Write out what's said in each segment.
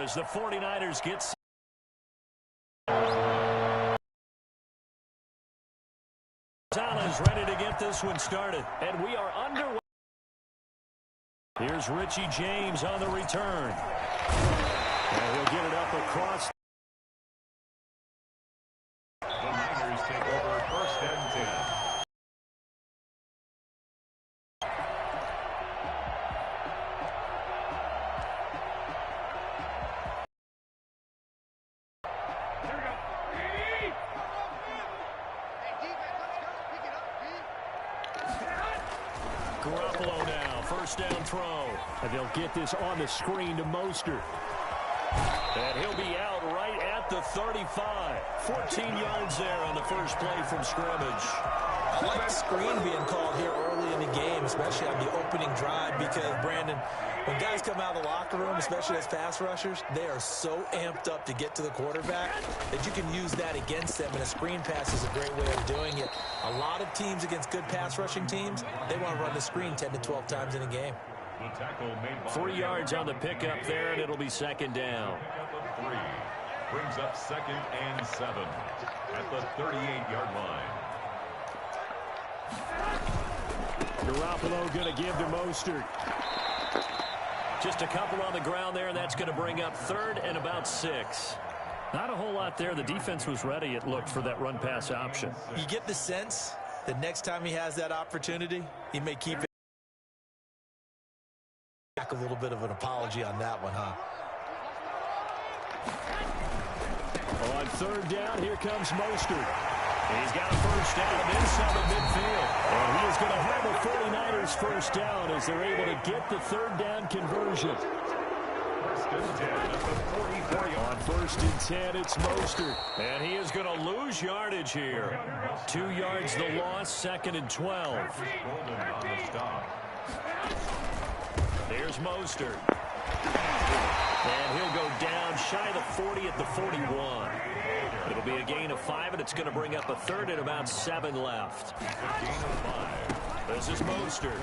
as the 49ers get is ready to get this one started, and we are underway. Here's Richie James on the return. And he'll get it up across. The Niners take over 1st and 10. Garoppolo now, 1st down throw. And they'll get this on the screen to Mostert. And he'll be out right at the 35. 14 yards there on the first play from scrimmage. I like the screen being called here early in the game, especially on the opening drive, because, Brandon, when guys come out of the locker room, especially as pass rushers, they are so amped up to get to the quarterback that you can use that against them, and a screen pass is a great way of doing it. A lot of teams against good pass rushing teams, they want to run the screen 10 to 12 times in a game. 3 yards on the pickup there, and it'll be 2nd down. Brings up 2nd and 7 at the 38-yard line. Garoppolo going to give to Mostert. Just a couple on the ground there, and that's going to bring up 3rd and about 6. Not a whole lot there. The defense was ready, it looked, for that run-pass option. You get the sense that next time he has that opportunity, he may keep it. A little bit of an apology on that one, huh? On 3rd down, here comes Mostert. He's got a 1st down inside the midfield. And he is going to have a 49ers 1st down as they're able to get the 3rd down conversion. 1st and 10 at the 44-yard. On 1st and 10, it's Mostert. And he is going to lose yardage here. 2 yards the loss, 2nd and 12. On the stop. There's Mostert. And he'll go down shy of the 40 at the 41. It'll be a gain of 5, and it's going to bring up a 3rd and about 7 left. This is Mostert.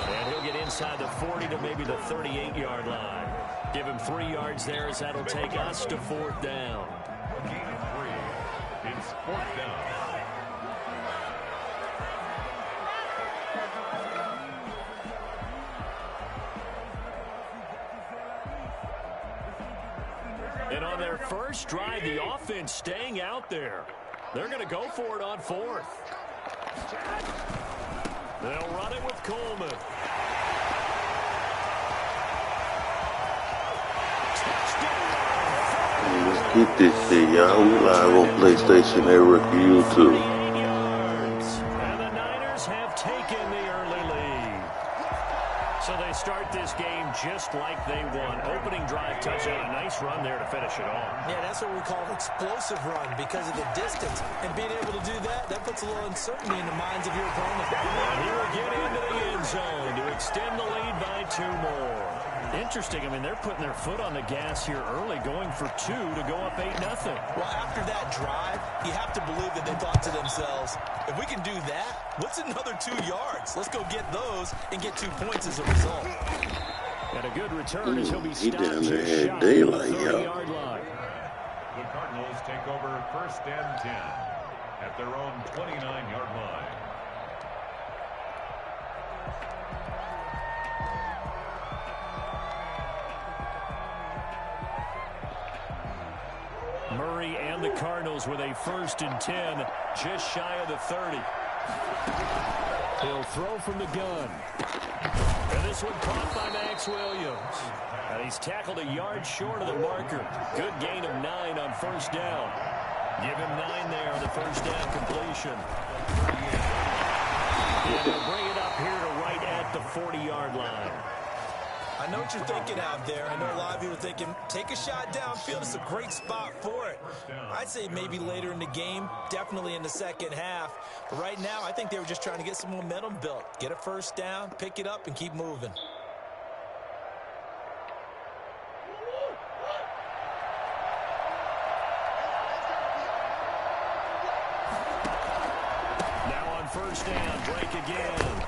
And he'll get inside the 40 to maybe the 38-yard line. Give him 3 yards there as that'll take us to 4th down. A gain of 3. It's 4th down. And on their first drive, the offense staying out there. They're going to go for it on 4th. They'll run it with Coleman. Let's get this shit, y'all. We live on PlayStation Network and YouTube. And the Niners have taken the early lead. So they start this game just like they won. Opening drive touchdown, a nice run there to finish it off. Yeah, that's what we call an explosive run because of the distance. And being able to do that, that puts a little uncertainty in the minds of your opponent. And he will get into the end zone to extend the lead by 2 more. Interesting. I mean, they're putting their foot on the gas here early, going for 2 to go up 8-0. Well, after that drive, you have to believe that they thought to themselves, if we can do that, what's another 2 yards? Let's go get those and get 2 points as a result. And a good return as he'll be stopped down there just had shy daylight, of the y'all. 30-yard line. The Cardinals take over 1st and 10 at their own 29-yard line. Murray and the Cardinals with a 1st and 10, just shy of the 30. He'll throw from the gun. And this one caught by Max Williams. And he's tackled a yard short of the marker. Good gain of 9 on 1st down. Give him 9 there on the 1st down completion. And he'll bring it up here to right at the 40-yard line. I know what you're thinking out there. I know a lot of you are thinking, take a shot downfield. It's a great spot for it. I'd say maybe later in the game, definitely in the second half. But right now, I think they were just trying to get some momentum built. Get a 1st down, pick it up, and keep moving. Now on 1st down, break again.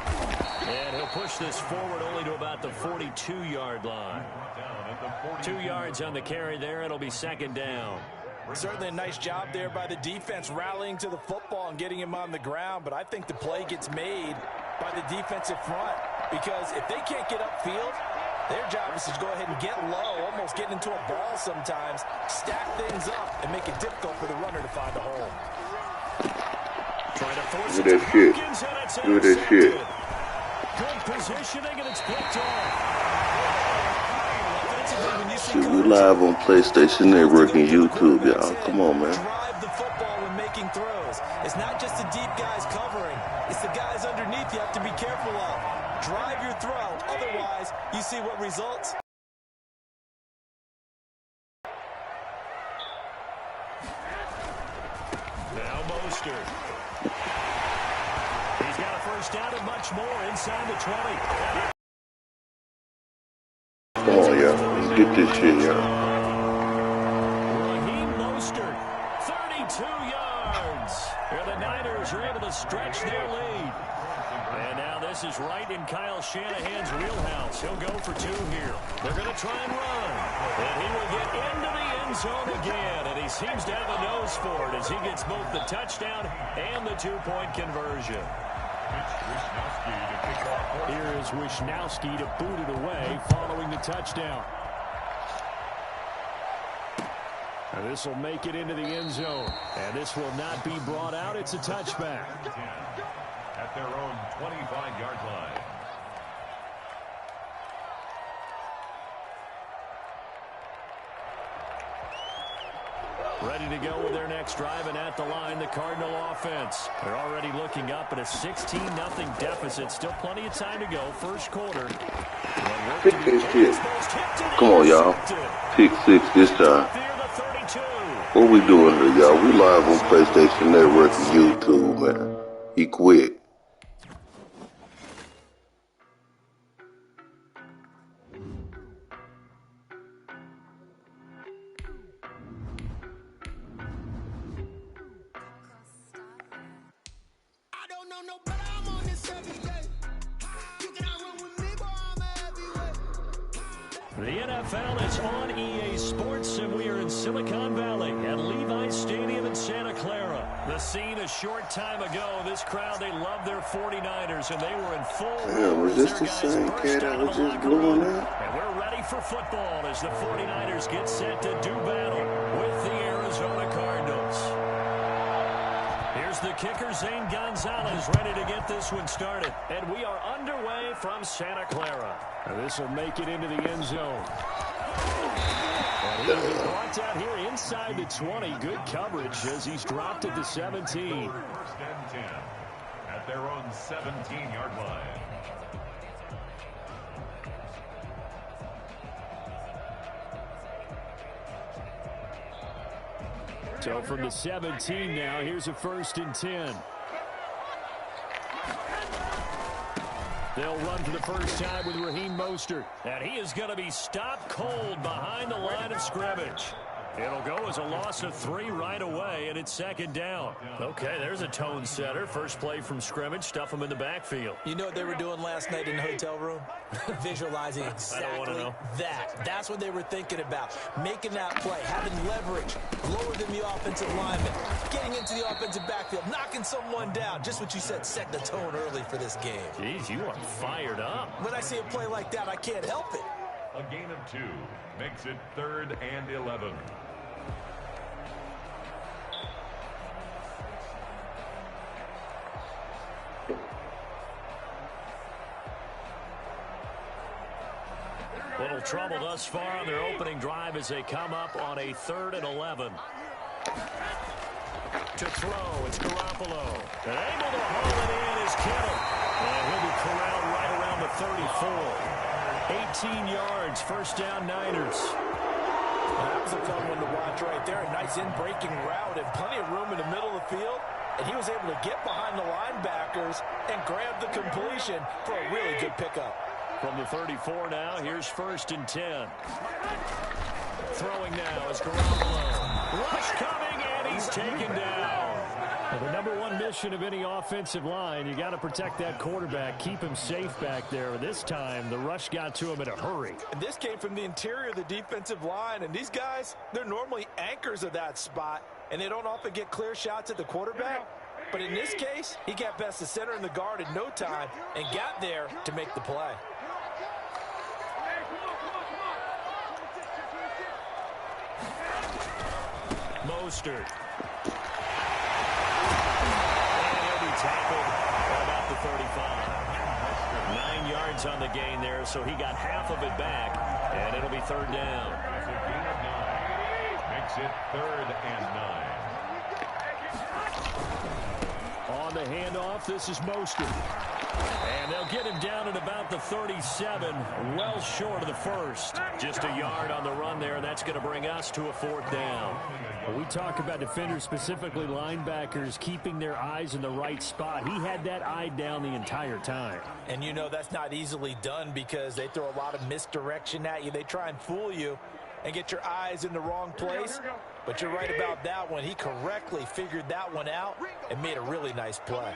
And he'll push this forward only to about the 42-yard line. 2 yards on the carry there. It'll be second down. Certainly a nice job there by the defense rallying to the football and getting him on the ground, but I think the play gets made by the defensive front because if they can't get upfield, their job is to go ahead and get low, almost get into a ball sometimes, stack things up, and make it difficult for the runner to find a hole. Trying to force Look it at to that shit. Hopkins, and it's Look at that shit. Good positioning, and it's picked off. Shit, we live on PlayStation Network and YouTube, y'all. Come on, man. Drive the football when making throws. It's not just the deep guys covering. It's the guys underneath you have to be careful of. Drive your throw. Otherwise, you see what results. Now Mostert. He's got a first down and much more inside the 20. Come on, y'all. Let's get this shit, y'all. Raheem Mostert, 32 yards. And the Niners are able to stretch their lead. And now this is right in Kyle Shanahan's wheelhouse. He'll go for 2 here. They're going to try and run. And he will get into the end zone again. And he seems to have a nose for it as he gets both the touchdown and the 2-point conversion. Here is Wishnowski to boot it away following the touchdown. And this will make it into the end zone. And this will not be brought out. It's a touchback. At their own 25-yard line. Ready to go with their next drive, and at the line, the Cardinal offense. They're already looking up at a 16-0 deficit. Still plenty of time to go. First quarter. Pick this shit. Come on, y'all. Pick 6 this time. What we doing here, y'all? We live on PlayStation Network and YouTube, man. Be quick. The NFL is on EA Sports, and we are in Silicon Valley at Levi's Stadium in Santa Clara. The scene a short time ago. This crowd, they love their 49ers, and they were in full Damn, was this the same cat I was just blowing out? And we're ready for football as the 49ers get set to do battle with the Arizona Cardinals. Here's the kicker, Zane Gonzalez, ready to get this one started. And we are underway from Santa Clara. And this will make it into the end zone. And he will be brought out here inside the 20. Good coverage as he's dropped at the 17. First and 10 at their own 17-yard line. So from the 17 now, here's a 1st and 10. They'll run for the first time with Raheem Mostert. And he is going to be stopped cold behind the line of scrimmage. It'll go as a loss of 3 right away, and it's second down. Okay, there's a tone setter. First play from scrimmage, stuff him in the backfield. You know what they were doing last night in the hotel room? Visualizing exactly that. That's what they were thinking about. Making that play, having leverage, lower than the offensive lineman, getting into the offensive backfield, knocking someone down. Just what you said, set the tone early for this game. Jeez, you are fired up. When I see a play like that, I can't help it. A gain of 2 makes it 3rd and 11. Little trouble thus far on their opening drive as they come up on a 3rd and 11. To throw, it's Garoppolo. And able to haul it in is Kittle. And he'll be corralled right around the 34. 18 yards, first down Niners. That was a fun one to watch right there. A nice in-breaking route and plenty of room in the middle of the field. And he was able to get behind the linebackers and grab the completion for a really good pickup. From the 34 now, here's 1st and 10. Throwing now is Garoppolo. Rush coming, and he's taken down. Well, the number one mission of any offensive line, you got to protect that quarterback, keep him safe back there. This time, the rush got to him in a hurry. And this came from the interior of the defensive line, and these guys, they're normally anchors of that spot, and they don't often get clear shots at the quarterback. But in this case, he got past the center and the guard in no time and got there to make the play. Mostert. And he'll be tackled at about the 35. 9 yards on the gain there, so he got half of it back, and it'll be third down. It's a gain of 9. Makes it 3rd and 9. On the handoff, this is Mostert. And they'll get him down at about the 37, well short of the first. Just a yard on the run there, and that's going to bring us to a 4th down. When we talk about defenders, specifically linebackers, keeping their eyes in the right spot. He had that eye down the entire time. And you know that's not easily done because they throw a lot of misdirection at you. They try and fool you and get your eyes in the wrong place. But you're right about that one. He correctly figured that one out and made a really nice play.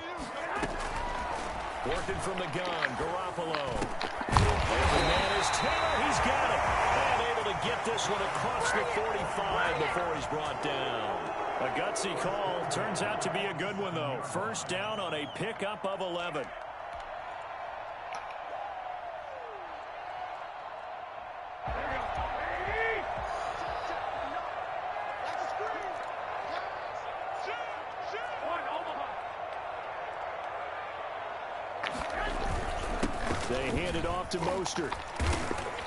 Working from the gun, Garoppolo. The man is Taylor. He's got it. And able to get this one across the 45 before he's brought down. A gutsy call. Turns out to be a good one, though. First down on a pickup of 11. They hand it off to Mostert.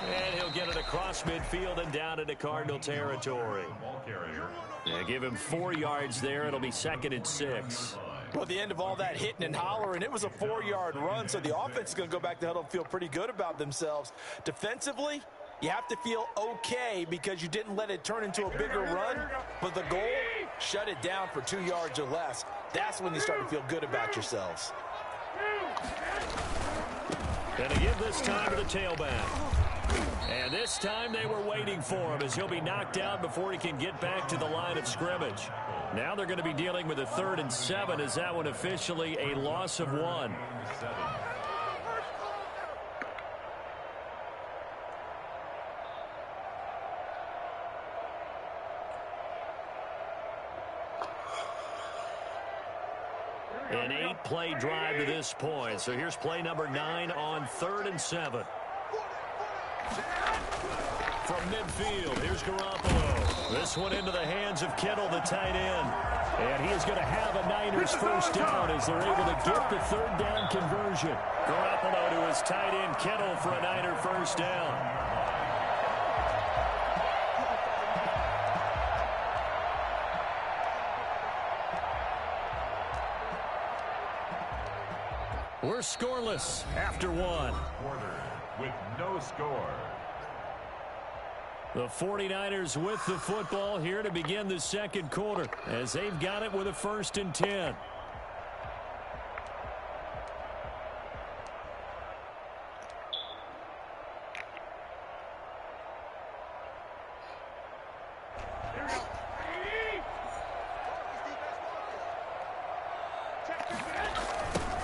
And he'll get it across midfield and down into Cardinal territory. Yeah, give him 4 yards there. It'll be 2nd and 6. Well, at the end of all that hitting and hollering, it was a 4-yard run, so the offense is going to go back to huddle and feel pretty good about themselves. Defensively, you have to feel okay because you didn't let it turn into a bigger run, but the goal, shut it down for 2 yards or less. That's when you start to feel good about yourselves. Gonna give this time to the tailback. And this time they were waiting for him as he'll be knocked out before he can get back to the line of scrimmage. Now they're going to be dealing with a 3rd and 7 as that one officially a loss of 1. An 8-play drive to this point. So here's play number 9 on 3rd and 7. From midfield, here's Garoppolo. This one into the hands of Kittle, the tight end. And he is going to have a Niners first down as they're able to get the 3rd down conversion. Garoppolo to his tight end, Kittle, for a Niner first down. We're scoreless after 1. Quarter with no score. The 49ers with the football here to begin the 2nd quarter as they've got it with a 1st and 10.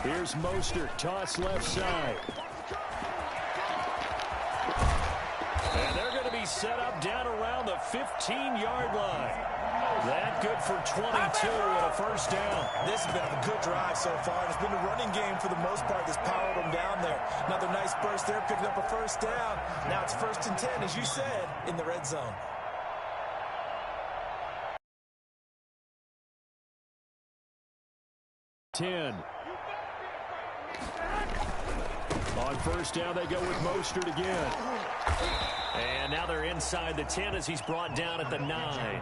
Here's Mostert, toss left side. And they're going to be set up down around the 15-yard line. That good for 22 and a first down. This has been a good drive so far. It's been a running game for the most part that's powered them down there. Another nice burst there, picking up a first down. Now it's 1st and 10, as you said, in the red zone. On first down, they go with Mostert again. And now they're inside the 10 as he's brought down at the 9.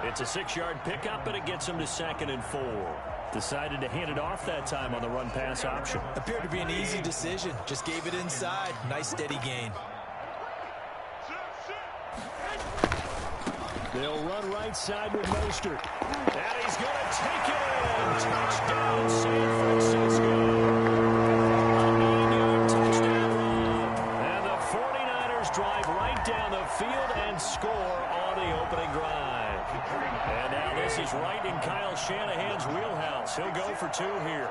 It's a 6-yard pickup, but it gets him to 2nd and 4. Decided to hand it off that time on the run-pass option. Appeared to be an easy decision. Just gave it inside. Nice, steady gain. They'll run right side with Mostert. And he's going to take it in. Touchdown, San Francisco. A 9-yard touchdown run. And the 49ers drive right down the field and score on the opening drive. And now this is right in Kyle Shanahan's wheelhouse. He'll go for 2 here.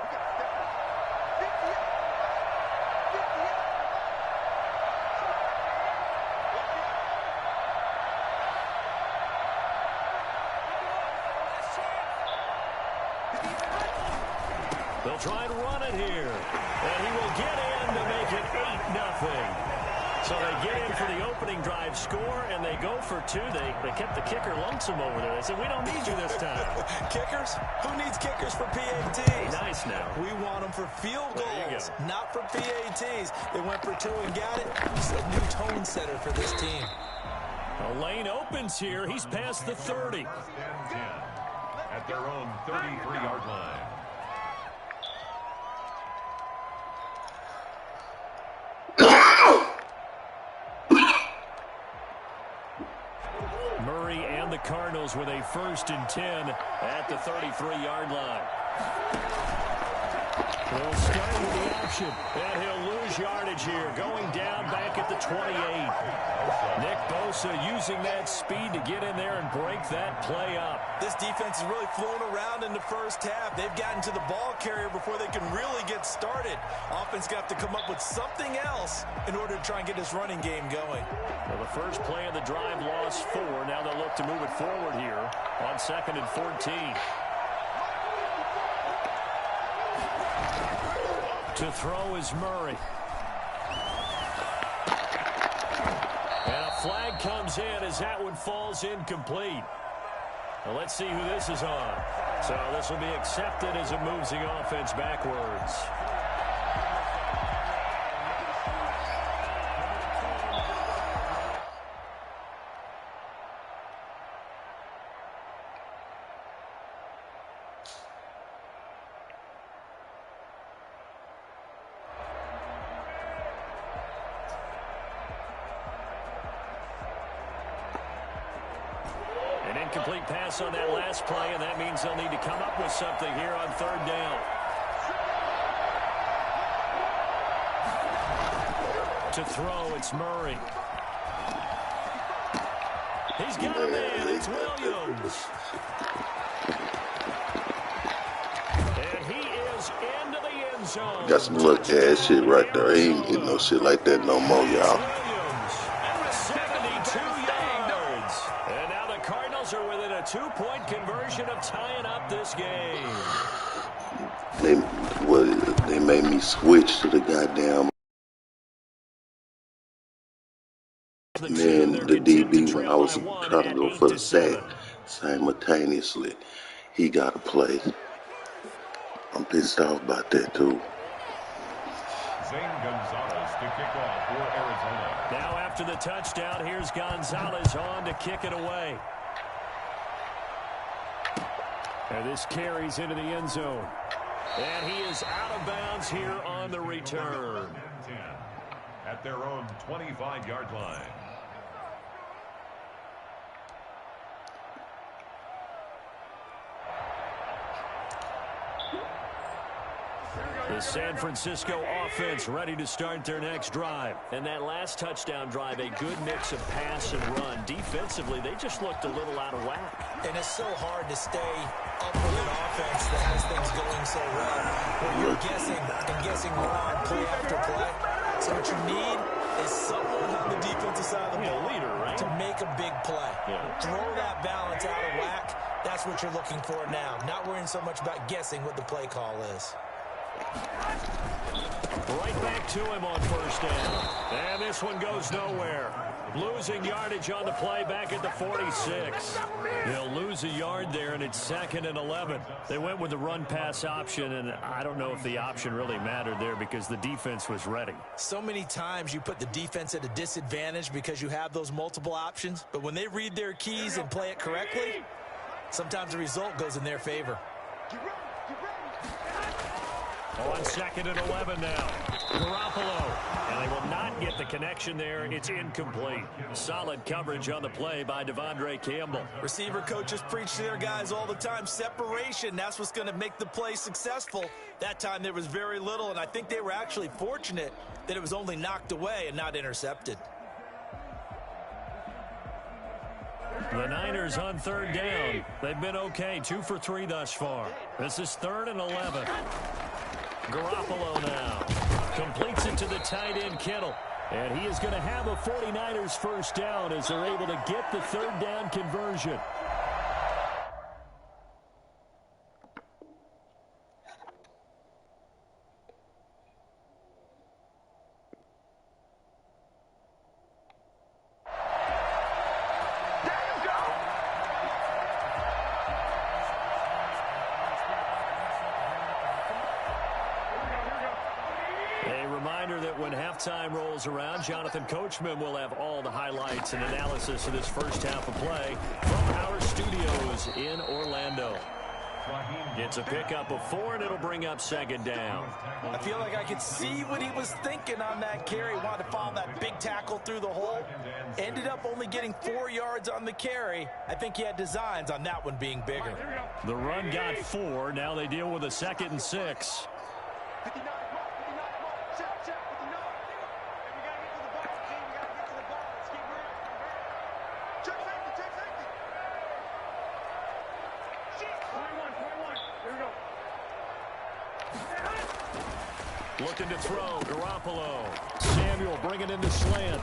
They'll try and run it here. And he will get in to make it 8-0. So they get in for the opening drive score, and they go for 2. They kept the kicker lonesome over there. They said, we don't need you this time. Kickers? Who needs kickers for PATs? Nice now. We want them for field goals, not for PATs. They went for 2 and got it. It's a new tone setter for this team. The lane opens here. He's past the 30. 10 at their own 33-yard line. Murray and the Cardinals with a 1st and 10 at the 33-yard line. He'll start with the option, and he'll lose yardage here, going down back at the 28. Nick Bosa using that speed to get in there and break that play up. This defense has really flown around in the first half. They've gotten to the ball carrier before they can really get started. Offense got to come up with something else in order to try and get this running game going. Well, the first play of the drive lost 4. Now they'll look to move it forward here on 2nd and 14. To throw is Murray. And a flag comes in as that one falls incomplete. Well, let's see who this is on. So this will be accepted as it moves the offense backwards. Incomplete pass on that last play, and that means they'll need to come up with something here on 3rd down. To throw, it's Murray. He's got a man. It's Williams. And he is into the end zone. Got some look ass shit right there. He ain't getting no shit like that no more, y'all. 72 yards. And now the Cardinals are within a 2-point conversion of tying up this game. They made me switch to the goddamn man, the DB, when I was trying to go for the sack simultaneously. He got to play. I'm pissed off about that too. Zane Gonzalez to kick off for Arizona. Now after the touchdown, here's Gonzalez on to kick it away. And this carries into the end zone. And he is out of bounds here on the return. 10 at their own 25-yard line. The San Francisco offense ready to start their next drive. And that last touchdown drive, a good mix of pass and run. Defensively, they just looked a little out of whack. And it's so hard to stay up with an offense that has things going so well, where you're guessing and guessing wrong play after play. So what you need is someone on the defensive side of the ball, leader, right? to make a big play. Throw that balance out of whack. That's what you're looking for now. Not worrying so much about guessing what the play call is. Right back to him on 1st down. And this one goes nowhere. Losing yardage on the play back at the 46. They'll lose a yard there, and it's 2nd and 11. They went with the run-pass option, and I don't know if the option really mattered there because the defense was ready. So many times you put the defense at a disadvantage because you have those multiple options, but when they read their keys and play it correctly, sometimes the result goes in their favor. On 2nd and 11 now. Garoppolo. And they will not get the connection there. It's incomplete. Solid coverage on the play by Devondre Campbell. Receiver coaches preach to their guys all the time. Separation, that's what's going to make the play successful. That time there was very little, and I think they were actually fortunate that it was only knocked away and not intercepted. The Niners on third down. They've been okay, 2 for 3 thus far. This is 3rd and 11. Garoppolo now completes it to the tight end Kittle. And he is going to have a 49ers first down as they're able to get the 3rd down conversion. That when halftime rolls around, Jonathan Coachman will have all the highlights and analysis of this first half of play from our studios in Orlando. It's a pickup of 4, and it'll bring up 2nd down. I feel like I could see what he was thinking on that carry. Wanted to follow that big tackle through the hole. Ended up only getting 4 yards on the carry. I think he had designs on that one being bigger. The run got 4. Now they deal with a 2nd and 6. Looking to throw, Garoppolo. Samuel bringing in the slant.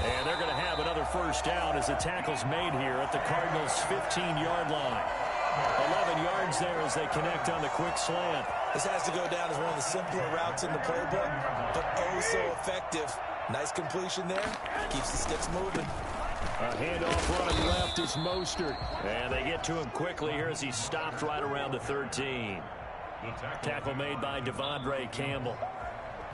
And they're going to have another first down as the tackle's made here at the Cardinals' 15-yard line. 11 yards there as they connect on the quick slant. This has to go down as one of the simpler routes in the playbook, but oh so effective. Nice completion there. Keeps the sticks moving. A handoff running left is Mostert. And they get to him quickly here as he stopped right around the 13. Tackle made by Devondre Campbell.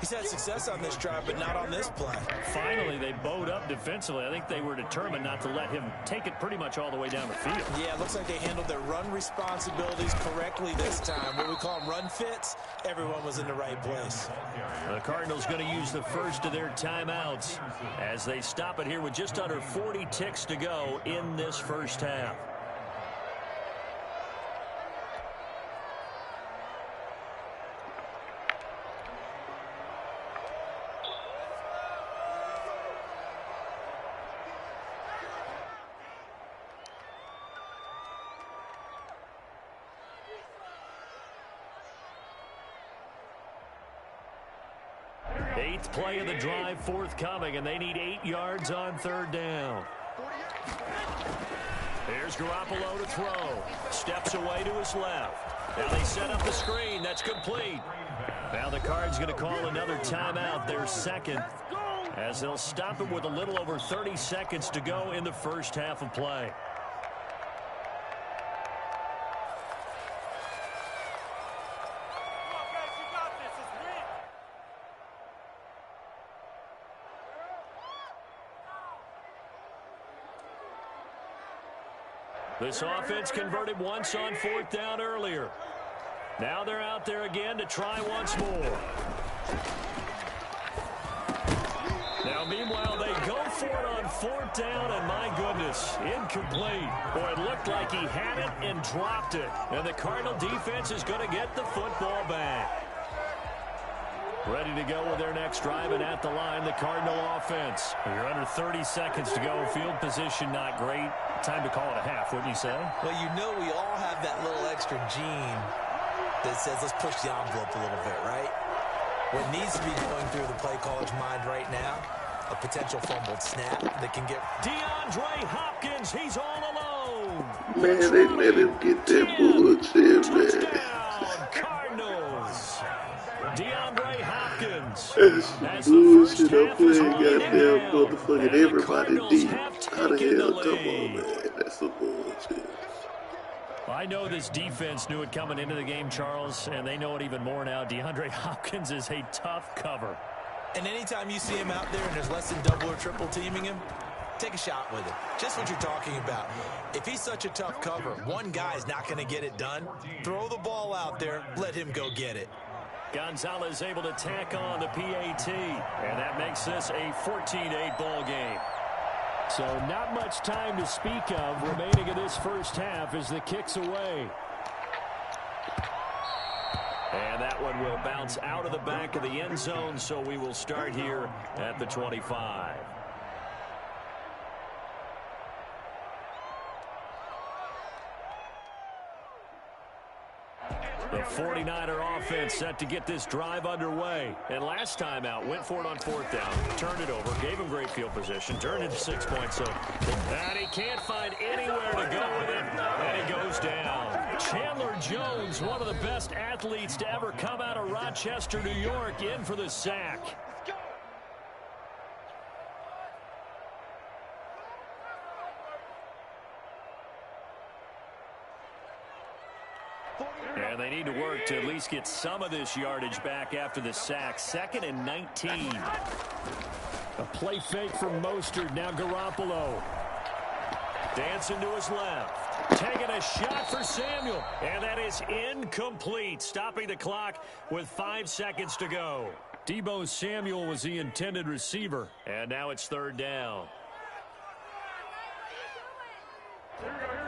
He's had success on this drive, but not on this play. Finally, they bowed up defensively. I think they were determined not to let him take it pretty much all the way down the field. Yeah, it looks like they handled their run responsibilities correctly this time. What we call them run fits, everyone was in the right place. The Cardinals going to use the first of their timeouts as they stop it here with just under 40 ticks to go in this first half. Eighth play of the drive forthcoming, and they need 8 yards on 3rd down. Here's Garoppolo to throw. Steps away to his left. Now they set up the screen. That's complete. Now the Cards going to call another timeout, their 2nd, as they'll stop it with a little over 30 seconds to go in the first half of play. This offense converted once on 4th down earlier. Now they're out there again to try once more. Now, meanwhile, they go for it on 4th down, and my goodness, incomplete. Boy, it looked like he had it and dropped it. And the Cardinal defense is going to get the football back. Ready to go with their next drive, and at the line, the Cardinal offense. You're under 30 seconds to go. Field position not great. Time to call it a half, wouldn't you say? Well, you know we all have that little extra gene that says let's push the envelope a little bit, right? What needs to be going through the play caller's mind right now, a potential fumbled snap that can get... DeAndre Hopkins, he's all alone. Man, they let him get that bullshit, man. Touchdown, Cardinals. DeAndre Hopkins. That's bullshit. I'm playing goddamn motherfucking everybody deep. How the hell? Come on, man. That's some bullshit. I know this defense knew it coming into the game, Charles, and they know it even more now. DeAndre Hopkins is a tough cover. And anytime you see him out there and there's less than double or triple teaming him, take a shot with it. Just what you're talking about. If he's such a tough cover, one guy's not going to get it done. Throw the ball out there. Let him go get it. Gonzalez able to tack on the PAT, and that makes this a 14-8 ball game. So not much time to speak of remaining in this first half as the kick's away. And that one will bounce out of the back of the end zone, so we will start here at the 25. The 49er offense set to get this drive underway. And last time out, went for it on fourth down, turned it over, gave him great field position, turned into 6 points. So, and he can't find anywhere to go with it, and he goes down. Chandler Jones, one of the best athletes to ever come out of Rochester, New York, in for the sack. And they need to work to at least get some of this yardage back after the sack. 2nd and 19. A play fake from Mostert. Now Garoppolo. Dancing to his left. Taking a shot for Samuel. And that is incomplete. Stopping the clock with 5 seconds to go. Deebo Samuel was the intended receiver. And now it's 3rd down.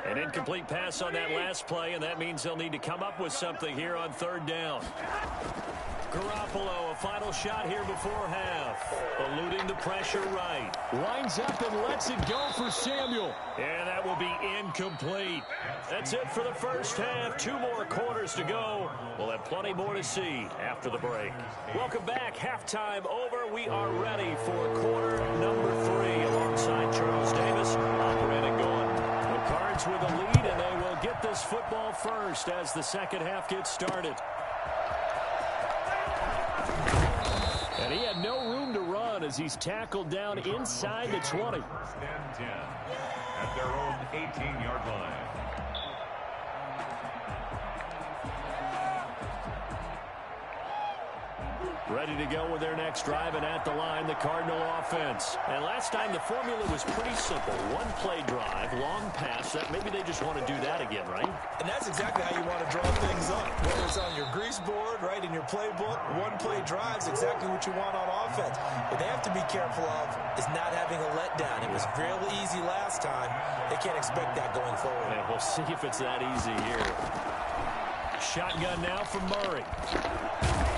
An incomplete pass on that last play, and that means they'll need to come up with something here on 3rd down. Garoppolo, a final shot here before half. Eluding the pressure right. Lines up and lets it go for Samuel. And that will be incomplete. That's it for the first half. 2 more quarters to go. We'll have plenty more to see after the break. Welcome back. Halftime over. We are ready for quarter number 3 alongside Charles Davis. I'm Brandon Gaughan. The Cards with a lead, and they will get this football first as the second half gets started. And he had no room to run as he's tackled down inside the 20. 1st and 10 at their own 18-yard line. Ready to go with their next drive, and at the line, the Cardinal offense. And last time, the formula was pretty simple. 1-play drive, long pass. That maybe they just want to do that again, right? And that's exactly how you want to draw things up. Whether it's on your grease board, right, in your playbook, 1-play drive is exactly what you want on offense. What they have to be careful of is not having a letdown. It was really easy last time. They can't expect that going forward. And we'll see if it's that easy here. Shotgun now from Murray.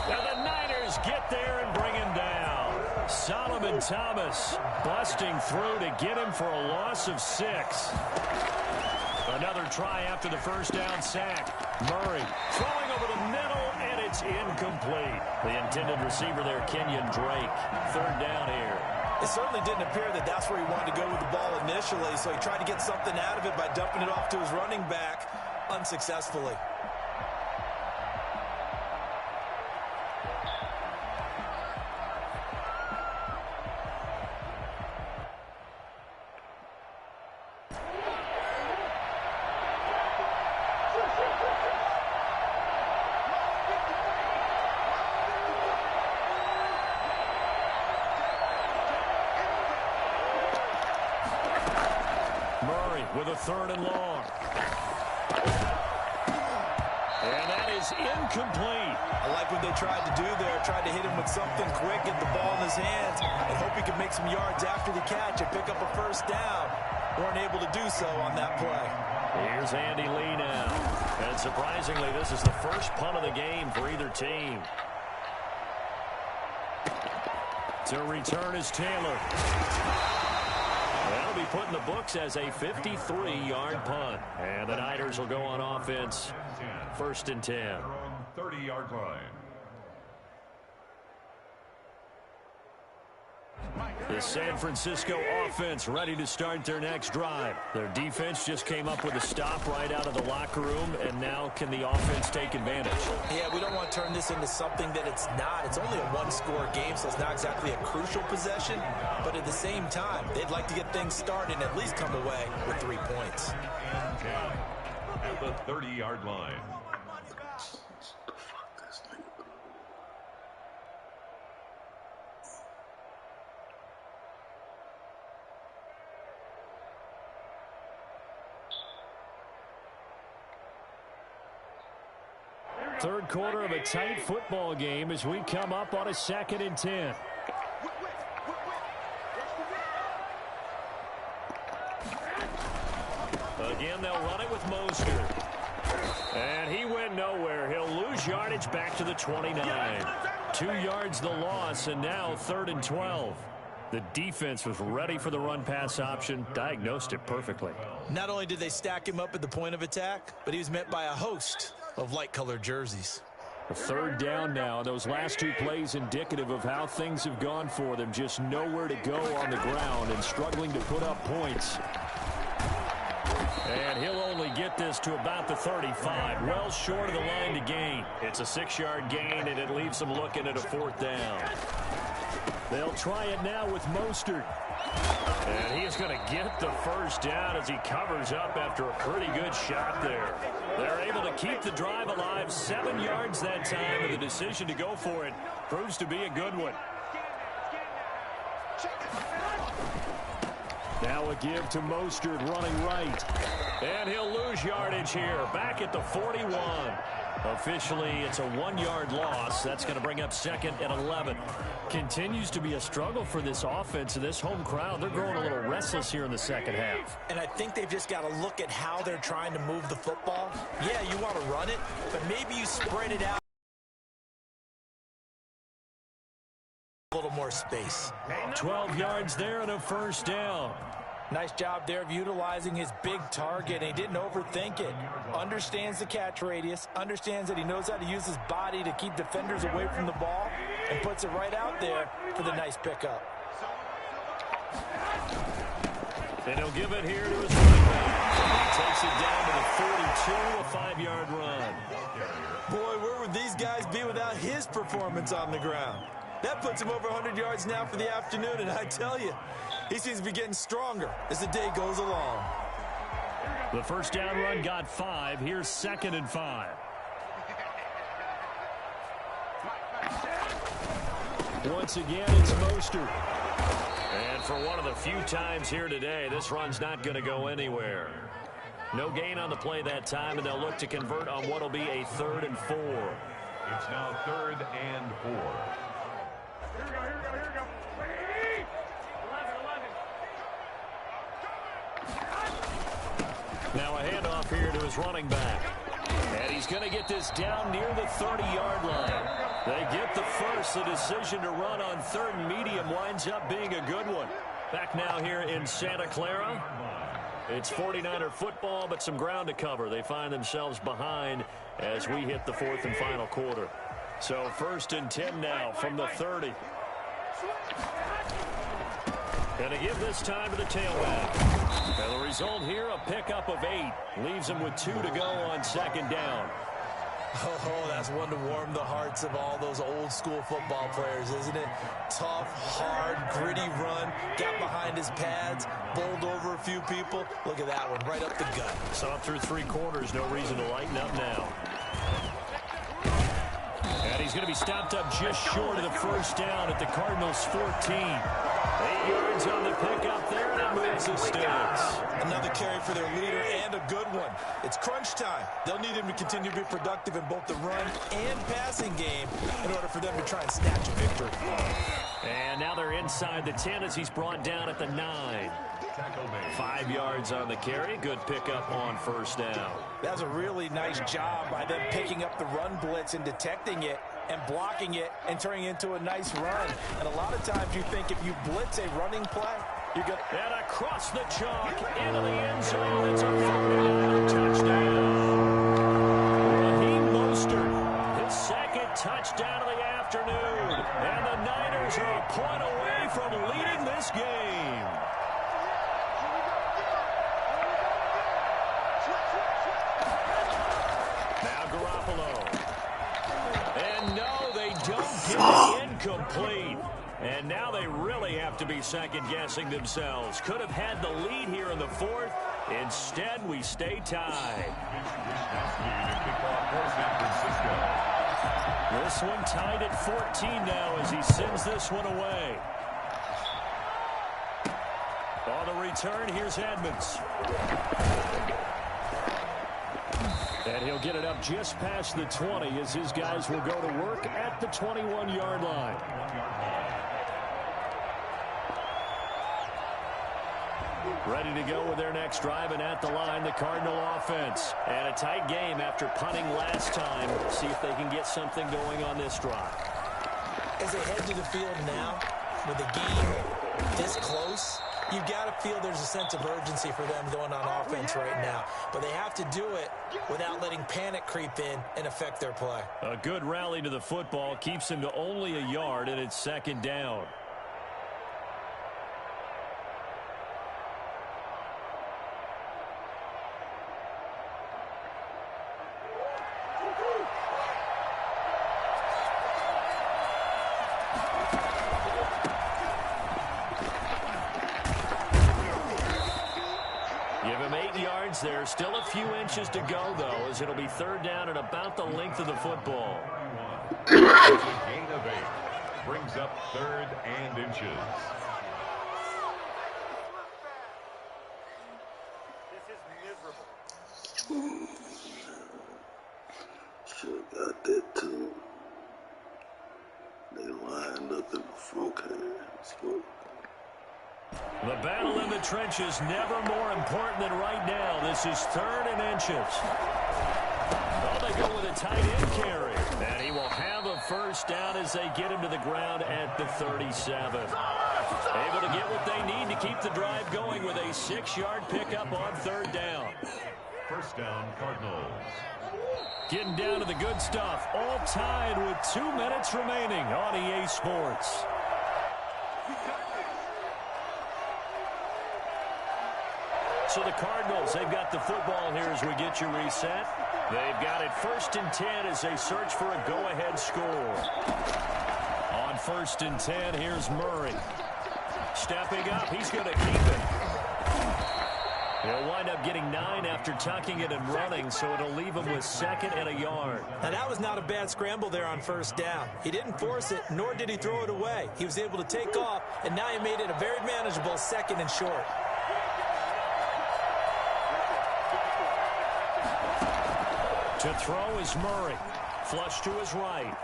Now the Niners get there and bring him down. Solomon Thomas busting through to get him for a loss of 6. Another try after the first down sack. Murray throwing over the middle, and it's incomplete. The intended receiver there, Kenyon Drake. 3rd down here. It certainly didn't appear that that's where he wanted to go with the ball initially, so he tried to get something out of it by dumping it off to his running back unsuccessfully. With a 3rd and long. And that is incomplete. I like what they tried to do there. Tried to hit him with something quick, get the ball in his hands, and hope he could make some yards after the catch and pick up a 1st down. Weren't able to do so on that play. Here's Andy Lee now. And surprisingly, this is the first punt of the game for either team. To return is Taylor. That'll be put in the books as a 53-yard punt. And the Niners will go on offense. 1st and 10. 30-yard line. The San Francisco offense ready to start their next drive. Their defense just came up with a stop right out of the locker room, and now can the offense take advantage? Yeah, we don't want to turn this into something that it's not. It's only a 1-score game, so it's not exactly a crucial possession. But at the same time, they'd like to get things started and at least come away with 3 points. And 10 at the 30-yard line. Third quarter of a tight football game as we come up on a 2nd and 10. Again, they'll run it with Mostert. And he went nowhere. He'll lose yardage back to the 29. 2 yards the loss, and now 3rd and 12. The defense was ready for the run-pass option, diagnosed it perfectly. Not only did they stack him up at the point of attack, but he was met by a host of light-colored jerseys. A third down now. Those last two plays indicative of how things have gone for them. Just nowhere to go on the ground and struggling to put up points. And he'll only get this to about the 35. Well short of the line to gain. It's a 6-yard gain, and it leaves them looking at a 4th down. They'll try it now with Mostert. And he is going to get the first down as he covers up after a pretty good shot there. They're able to keep the drive alive. 7 yards that time, and the decision to go for it proves to be a good one. Now a give to Mostert running right. And he'll lose yardage here. Back at the 41. Officially, it's a 1-yard loss. That's going to bring up 2nd and 11. Continues to be a struggle for this offense and this home crowd. They're growing a little restless here in the second half. And I think they've just got to look at how they're trying to move the football. Yeah, you want to run it, but maybe you spread it out a little more space. 12 yards there and a first down. Nice job there of utilizing his big target, and he didn't overthink it. Understands the catch radius, understands that he knows how to use his body to keep defenders away from the ball, and puts it right out there for the nice pickup. And he'll give it here to his running back. He takes it down to the 42, a 5-yard run. Boy, where would these guys be without his performance on the ground? That puts him over 100 yards now for the afternoon, and I tell you, he seems to be getting stronger as the day goes along. The first down run got 5. Here's 2nd and 5. Once again, it's Mostert. And for one of the few times here today, this run's not going to go anywhere. No gain on the play that time, and they'll look to convert on what will be a 3rd and 4. It's now 3rd and 4. Here we go. Wait. 11. Now a handoff here to his running back. And he's going to get this down near the 30-yard line. They get the first. The decision to run on 3rd and medium winds up being a good one. Back now here in Santa Clara. It's 49er football, but some ground to cover. They find themselves behind as we hit the 4th and final quarter. So 1st and 10 now from the 30. Going to give this time to the tailback. And the result here, a pickup of 8. Leaves them with 2 to go on 2nd down. Oh, that's one to warm the hearts of all those old-school football players, isn't it? Tough, hard, gritty run. Got behind his pads, bowled over a few people. Look at that one, right up the gut. Saw through 3 quarters, no reason to lighten up now. And he's going to be stopped up just short of the first down at the Cardinals' 14. 8 yards on the pickup there, and it moves the sticks. Another carry for their leader, and a good one. It's crunch time. They'll need him to continue to be productive in both the run and passing game in order for them to try and snatch a victory. And now they're inside the 10 as he's brought down at the 9. 5 yards on the carry. Good pickup on first down. That's a really nice job by them picking up the run blitz and detecting it and blocking it and turning it into a nice run. And a lot of times you think if you blitz a running play, you're going to... And across the chalk into the end zone. It's a 4th touchdown. Raheem Mostert, his 2nd touchdown of the afternoon. And the Niners are a point away from leading this game. And no, they don't get it incomplete. And now they really have to be second-guessing themselves. Could have had the lead here in the 4th. Instead, we stay tied. This one tied at 14 now as he sends this one away. On the return, here's Edmonds. And he'll get it up just past the 20 as his guys will go to work at the 21-yard line. Ready to go with their next drive, and at the line, the Cardinal offense. And a tight game after punting last time. See if they can get something going on this drive. As they head to the field now, with the game this close, You've got to feel there's a sense of urgency for them going on offense right now. But they have to do it without letting panic creep in and affect their play. A good rally to the football keeps him to only a yard, and it's second down. There's still a few inches to go, though, as it'll be third down and about the length of the football. Gain of 8 brings up third and inches. This is miserable. Should have got that too. They lined up in the front hands. The battle in the trenches never more important than right now. This is third and inches. Well, they go with a tight end carry. And he will have a first down as they get him to the ground at the 37. Able to get what they need to keep the drive going with a 6-yard pickup on third down. First down, Cardinals. Getting down to the good stuff. All tied with 2 minutes remaining on EA Sports. So the Cardinals, they've got the football here as we get you reset. They've got it 1st and 10 as they search for a go-ahead score. On 1st and 10, here's Murray. Stepping up, he's going to keep it. He'll wind up getting 9 after tucking it and running, so it'll leave him with 2nd and a yard. Now, that was not a bad scramble there on first down. He didn't force it, nor did he throw it away. He was able to take off, and now he made it a very manageable 2nd and short. To throw is Murray. Flush to his right.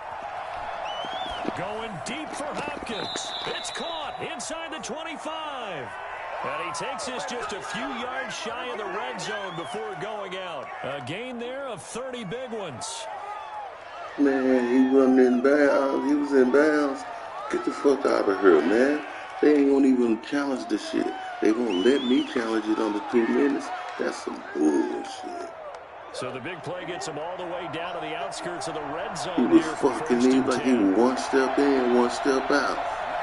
Going deep for Hopkins. It's caught inside the 25. And he takes this just a few yards shy of the red zone before going out. A gain there of 30 big ones. Man, he wasn't in bounds. He was in bounds. Get the fuck out of here, man. They ain't gonna even challenge this shit. They won't let me challenge it under 2 minutes. That's some bullshit. So the big play gets him all the way down to the outskirts of the red zone. He was here fucking me like he was one step in, one step out.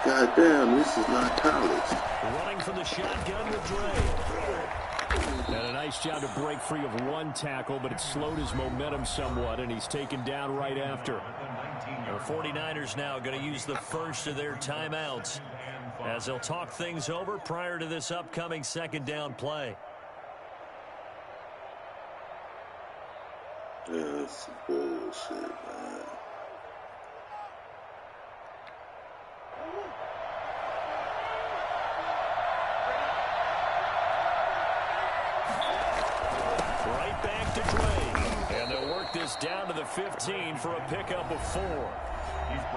God damn, this is not college. Running from the shotgun with Dre. And a nice job to break free of one tackle, but it slowed his momentum somewhat, and he's taken down right after. The 49ers now going to use the first of their timeouts as they'll talk things over prior to this upcoming 2nd down play. Yeah, that's bullshit, man. Right back to Dre. And they'll work this down to the 15 for a pickup of 4.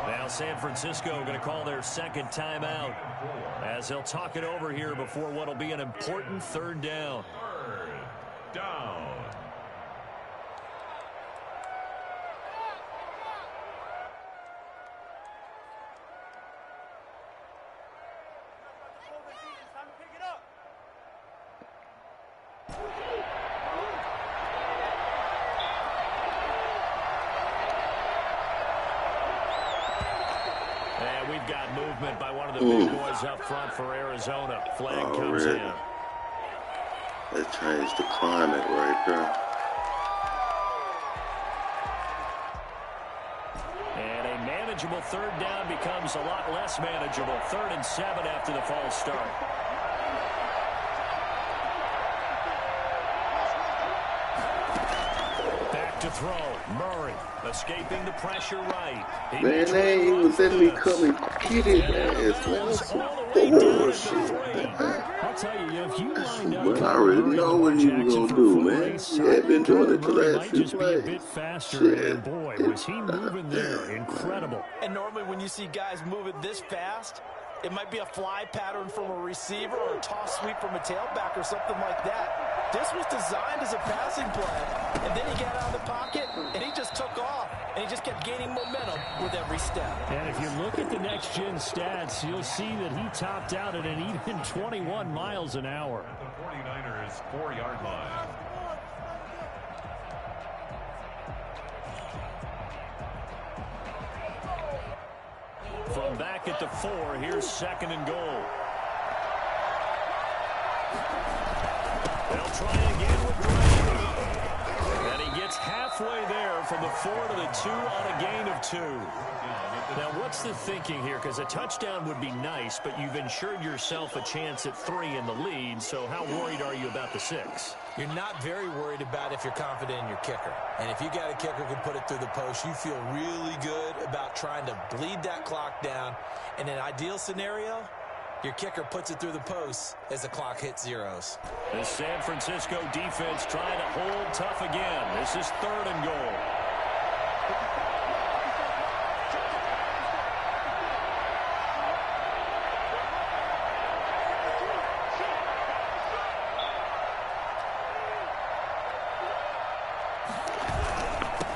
Now San Francisco going to call their 2nd timeout as they'll talk it over here before what will be an important 3rd down. Third down. And we've got movement by one of the big boys up front for Arizona. Flag comes in. That changed the climate right there. And a manageable 3rd down becomes a lot less manageable. 3rd and 7 after the false start. Back to throw. Murray escaping the pressure right. Man, they ain't even letting me come and get his ass, man. That's some bullshit. I'll tell you, if you lined up, Well, I already know what he was gonna do, man. He had been doing it the last few just be a bit plays. faster, and boy, was he moving there. Incredible. And normally when you see guys moving this fast, it might be a fly pattern from a receiver or a toss sweep from a tailback or something like that. This was designed as a passing play, and then he got out of the pocket, and he just took off, and he just kept gaining momentum with every step. And if you look at the next-gen stats, you'll see that he topped out at an even 21 miles an hour. At the 49ers 4-yard line. From back at the 4, here's 2nd and goal. They'll try again with Gray. And he gets halfway there from the 4 to the 2 on a gain of 2. Now, what's the thinking here? Because a touchdown would be nice, but you've ensured yourself a chance at 3 in the lead, so how worried are you about the 6? You're not very worried about if you're confident in your kicker. And if you got a kicker who can put it through the post, you feel really good about trying to bleed that clock down. In an ideal scenario, your kicker puts it through the post as the clock hits zeros. The San Francisco defense trying to hold tough again. This is 3rd and goal.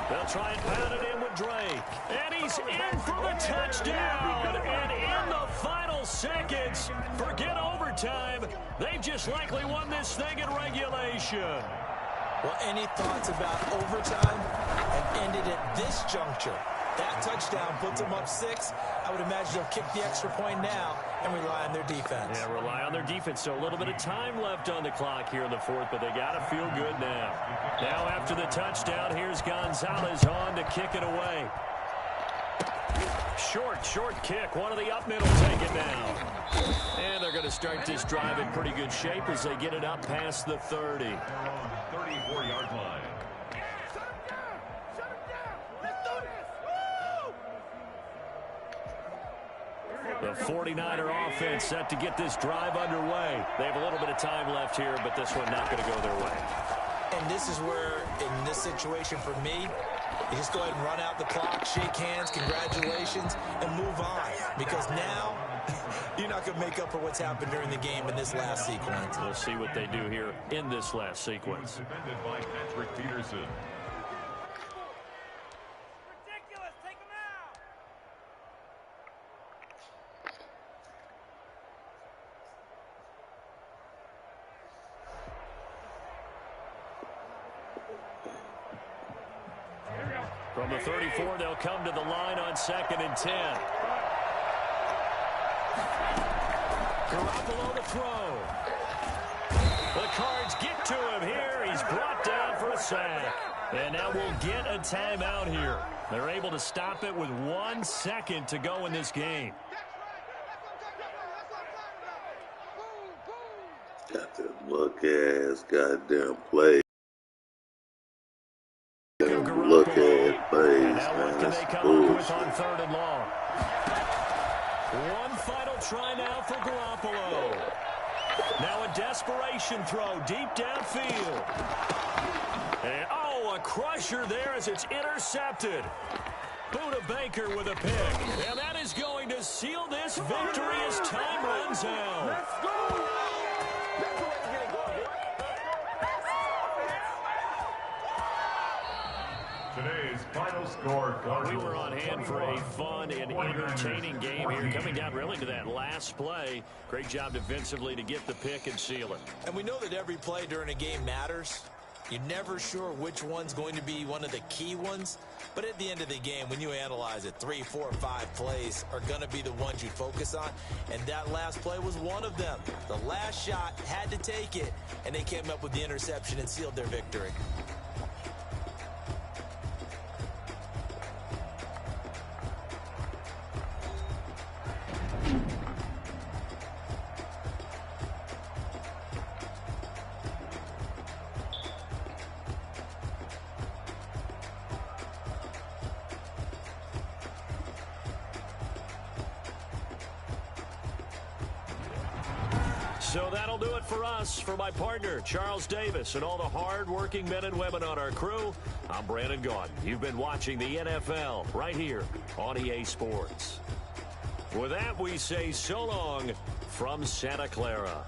They'll try and pound it in with Drake. And he's in for the touchdown. And in the final seconds, forget overtime. They've just likely won this thing in regulation. Well, any thoughts about overtime have ended at this juncture. That touchdown puts them up 6. I would imagine they'll kick the extra point now and rely on their defense. Yeah, rely on their defense. So a little bit of time left on the clock here in the 4th, but they got to feel good now. Now after the touchdown, here's Gonzalez on to kick it away. Short kick. One of the up middle take it now. And they're going to start this drive in pretty good shape as they get it up past the 30. 34-yard line. The 49er offense set to get this drive underway. They have a little bit of time left here, but this one not going to go their way. And this is where, in this situation for me, you just go ahead and run out the clock, shake hands, congratulations, and move on. Because now, you're not going to make up for what's happened during the game in this last sequence. We'll see what they do here in this last sequence. Defended by Patrick Peterson. Ridiculous. Take him out. From the 34, they'll come to the line on 2nd and 10. Garoppolo to throw. The Cards get to him here. He's brought down for a sack. And now we'll get a timeout here. They're able to stop it with 1 second to go in this game. Got that look-ass goddamn play. Look-ass plays, And now what man. can they That's come up with bullshit. on 3rd and long? One final try now for Garoppolo. Now a desperation throw deep downfield. And, a crusher there as it's intercepted. Buda Baker with a pick. And that is going to seal this victory as time runs out. Let's go. That's the way to get it going, boy. Today's final score, We were on hand for a 21, fun and entertaining game here. Coming down really to that last play. Great job defensively to get the pick and seal it. And we know that every play during a game matters. You're never sure which one's going to be one of the key ones. But at the end of the game, when you analyze it, 3, 4, 5 plays are going to be the ones you focus on. And that last play was one of them. The last shot had to take it, and they came up with the interception and sealed their victory. So that'll do it for us. For my partner, Charles Davis, and all the hard-working men and women on our crew, I'm Brandon Gaudin. You've been watching the NFL right here on EA Sports. With that, we say so long from Santa Clara.